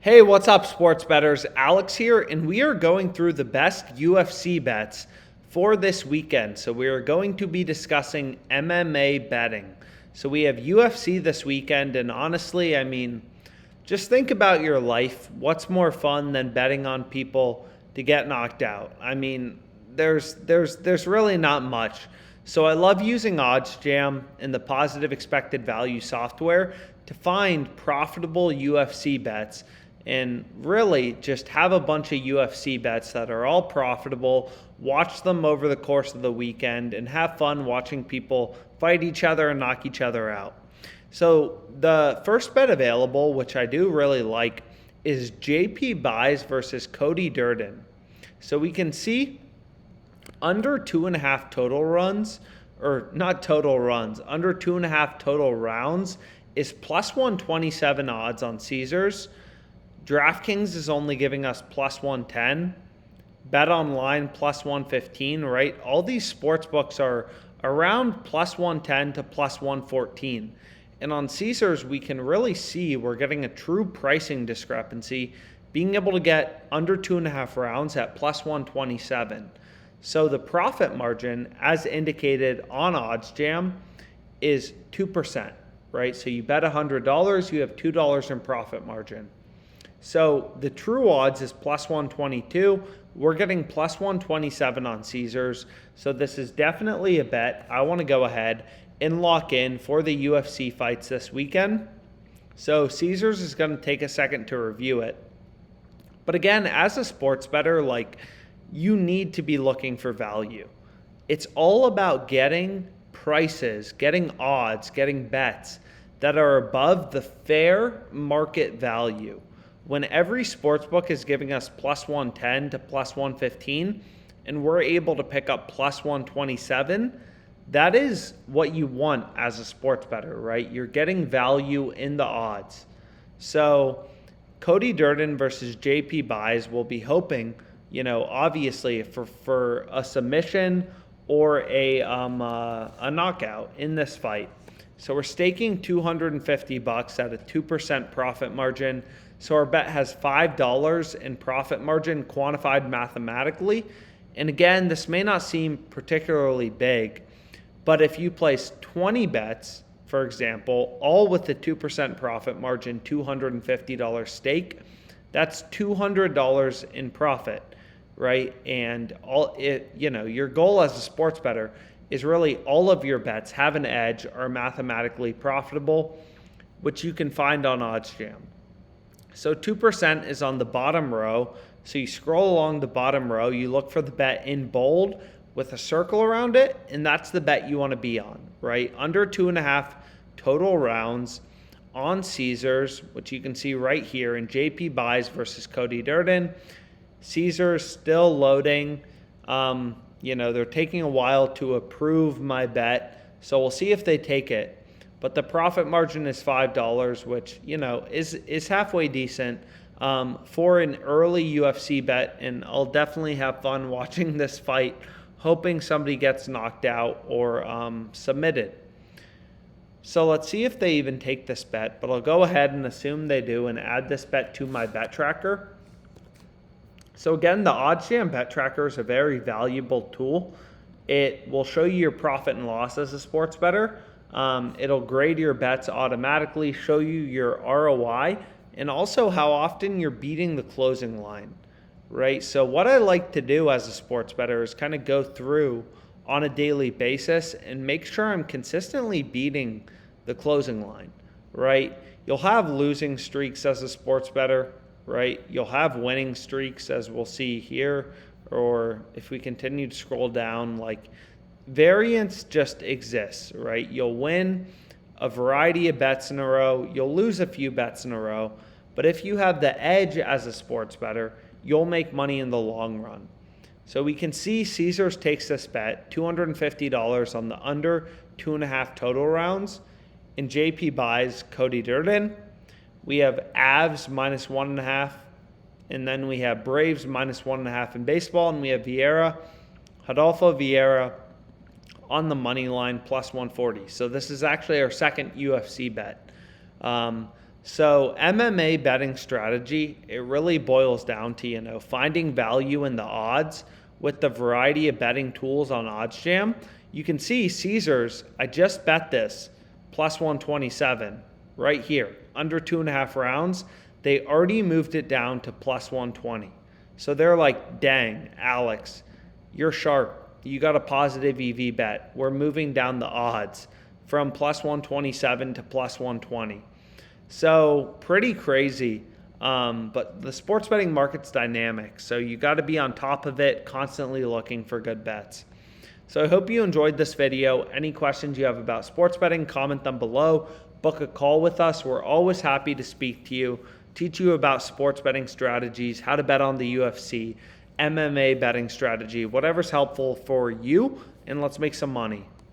Hey, what's up, sports bettors? Alex here, and we are going through the best UFC bets for this weekend. So we are going to be discussing MMA betting. So we have UFC this weekend, and honestly, just think about your life. What's more fun than betting on people to get knocked out? There's really not much. So I love using OddsJam and the positive expected value software to find profitable UFC bets and really just have a bunch of UFC bets that are all profitable, watch them over the course of the weekend, and have fun watching people fight each other and knock each other out. So the first bet available, which I do really like, is JP Buys versus Cody Durden. So we can see under 2.5 total runs, or not total runs, under 2.5 total rounds is plus 127 odds on Caesars. DraftKings is only giving us plus 110. Bet Online plus 115, right? All these sports books are around plus 110 to plus 114. And on Caesars, we can really see we're getting a true pricing discrepancy, being able to get under 2.5 rounds at plus 127. So the profit margin, as indicated on OddsJam, is 2%, right? So you bet $100, you have $2 in profit margin. So the true odds is plus 122. We're getting plus 127 on Caesars. So this is definitely a bet I want to go ahead and lock in for the UFC fights this weekend. So Caesars is going to take a second to review it. But again, as a sports bettor, you need to be looking for value. It's all about getting prices, getting odds, getting bets that are above the fair market value. When every sportsbook is giving us plus 110 to plus 115, and we're able to pick up plus 127, that is what you want as a sports bettor, right? You're getting value in the odds. So Cody Durden versus JP Buys will be hoping, obviously for a submission or a knockout in this fight. So we're staking $250 at a 2% profit margin. So our bet has $5 in profit margin quantified mathematically. And again, this may not seem particularly big, but if you place 20 bets, for example, all with the 2% profit margin, $250 stake, that's $200 in profit, right? And your goal as a sports bettor is really all of your bets have an edge, are mathematically profitable, which you can find on OddsJam. So 2% is on the bottom row. So you scroll along the bottom row, you look for the bet in bold with a circle around it, and that's the bet you want to be on, right? Under 2.5 total rounds on Caesars, which you can see right here in JP Buys versus Cody Durden. Caesars still loading. They're taking a while to approve my bet, so we'll see if they take it. But the profit margin is $5, which, is halfway decent for an early UFC bet. And I'll definitely have fun watching this fight, hoping somebody gets knocked out or submitted. So let's see if they even take this bet. But I'll go ahead and assume they do and add this bet to my bet tracker. So again, the OddsJam bet tracker is a very valuable tool. It will show you your profit and loss as a sports bettor. It'll grade your bets automatically, show you your ROI, and also how often you're beating the closing line, right? So what I like to do as a sports bettor is kind of go through on a daily basis and make sure I'm consistently beating the closing line, right? You'll have losing streaks as a sports bettor, right? You'll have winning streaks, as we'll see here, or if we continue to scroll down, variance just exists, right? You'll win a variety of bets in a row. You'll lose a few bets in a row. But if you have the edge as a sports bettor, you'll make money in the long run. So we can see Caesars takes this bet, $250 on the under 2.5 total rounds. In JP Buys Cody Durden, we have Avs minus 1.5. And then we have Braves minus 1.5 in baseball. And we have Rodolfo Vieira on the money line plus 140. So this is actually our second UFC bet. So MMA betting strategy, it really boils down to, finding value in the odds with the variety of betting tools on OddsJam. You can see Caesars, I just bet this, plus 127 right here, under 2.5 rounds. They already moved it down to plus 120. So they're like, dang, Alex, you're sharp. You got a positive EV bet. We're moving down the odds from plus 127 to plus 120. So pretty crazy. But the sports betting market's dynamic. So you got to be on top of it, constantly looking for good bets. So I hope you enjoyed this video. Any questions you have about sports betting, comment them below. Book a call with us. We're always happy to speak to you, teach you about sports betting strategies, how to bet on the UFC, MMA betting strategy, whatever's helpful for you, and let's make some money.